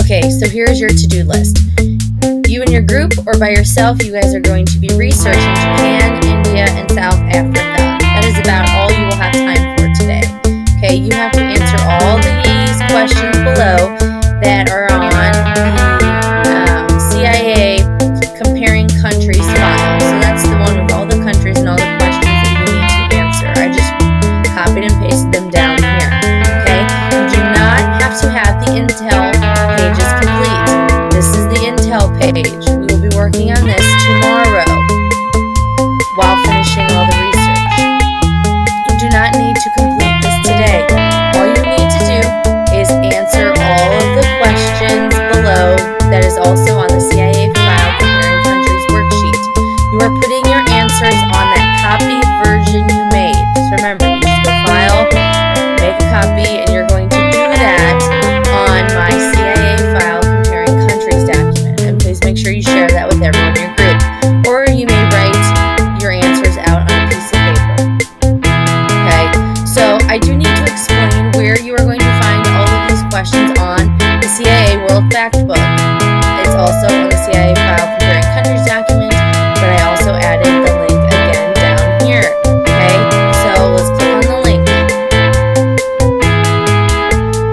Okay, so here's your to-do list. You and your group or by yourself, you guys are going to be researching Japan, India, and South Africa. That is about all you will have time for today. Okay, you have to answer all these questions below that are on the CIA Comparing Countries file. So that's the one with all the countries and all the questions that you need to answer. I just copied and pasted them down here. Okay, you do not have to have the Intel pages complete. This is the Intel page. We will be working on this tomorrow while finishing all the research. You do not need to complete this today. All you need to do is answer all of the questions below that is also on the CIA file Comparing Countries worksheet. You are putting your answers on that copy version you made. So remember, you just go File, make a copy, and you're going to do that on my CIA file Comparing Countries document. And please make sure you share that with everyone in your group. Or you may write your answers out on a piece of paper. Okay, so I do need to explain where you are going to find all of these questions on the CIA World Factbook. It's also on the CIA file Comparing Countries document, but I also added the link again down here. Okay, so let's click on the link.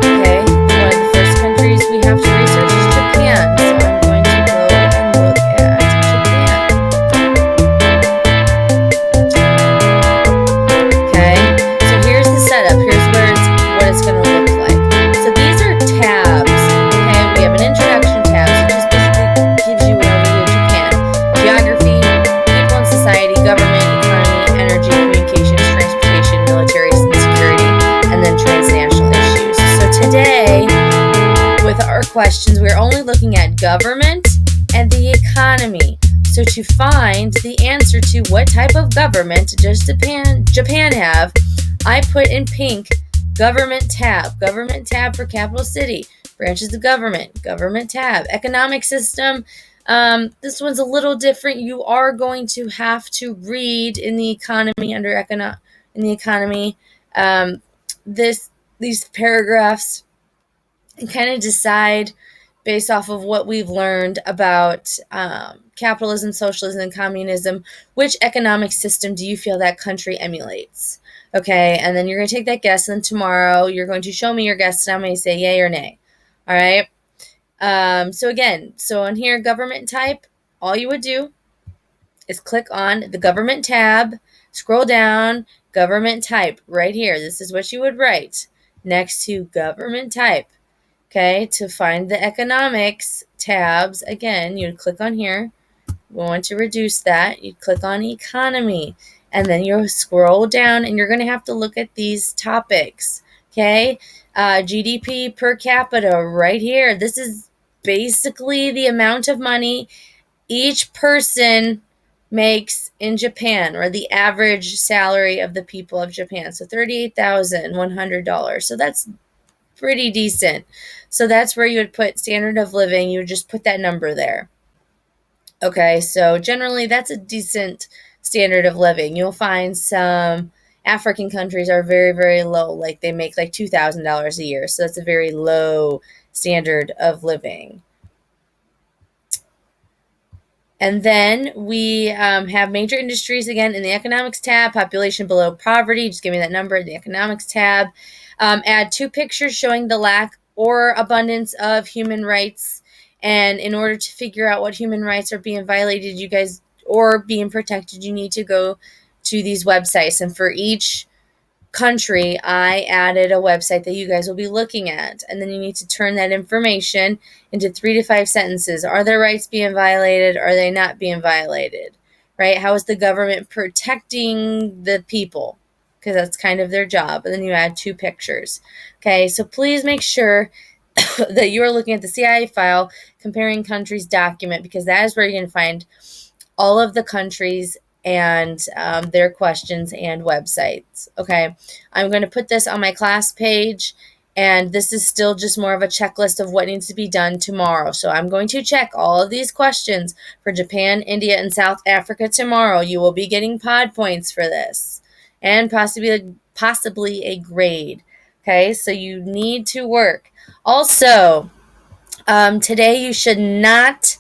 Okay, one of the first countries we have to research is Japan, so I'm going to go and look at Japan. Okay, so here's the setup. Here's what it's going to look like. So these are tabs. Okay, we have an introduction tab, so it just basically gives you an overview of Japan. Geography, people and society, government, economy, energy, communications, transportation, military and security, and then transnational issues. So today, with our questions, we're only looking at government and the economy. So to find the answer to what type of government does Japan have, I put in pink government tab for capital city, branches of government tab, economic system. This one's a little different. You are going to have to read in the economy these paragraphs and kind of decide based off of what we've learned about capitalism, socialism, and communism, which economic system do you feel that country emulates? Okay, and then you're going to take that guess, and then tomorrow you're going to show me your guess, and I'm going to say yay or nay. All right? So on here, government type, all you would do is click on the government tab, scroll down, government type, right here. This is what you would write next to government type. Okay, to find the economics tabs, again, you'd click on here. We want to reduce that. You'd click on economy, and then you'll scroll down, and you're going to have to look at these topics. Okay, GDP per capita right here. This is basically the amount of money each person makes in Japan, or the average salary of the people of Japan. So $38,100. So that's pretty decent. So that's where you would put standard of living. You would just put that number there. Okay, so generally that's a decent standard of living. You'll find some African countries are very, very low. Like they make like $2,000 a year. So that's a very low standard of living. And then we have major industries again in the economics tab, population below poverty. Just give me that number in the economics tab. Add 2 pictures showing the lack or abundance of human rights. And in order to figure out what human rights are being violated, you guys, or being protected, you need to go to these websites. And for each country, I added a website that you guys will be looking at. And then you need to turn that information into 3 to 5 sentences. Are their rights being violated? Are they not being violated? Right? How is the government protecting the people? Because that's kind of their job. And then you add 2 pictures. Okay, so please make sure that you are looking at the CIA file Comparing Countries document, because that is where you're going to find all of the countries and their questions and websites. Okay, I'm going to put this on my class page, and this is still just more of a checklist of what needs to be done tomorrow. So I'm going to check all of these questions for Japan, India, and South Africa tomorrow. You will be getting pod points for this, and possibly a grade. Okay, so you need to work. Also, Today you should not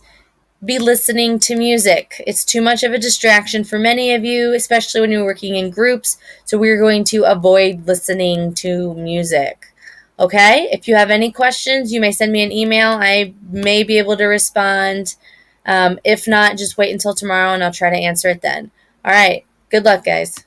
be listening to music. It's too much of a distraction for many of you, especially when you're working in groups. So we're going to avoid listening to music. Okay? If you have any questions, you may send me an email. I may be able to respond. If not, just wait until tomorrow and I'll try to answer it then. All right. Good luck, guys.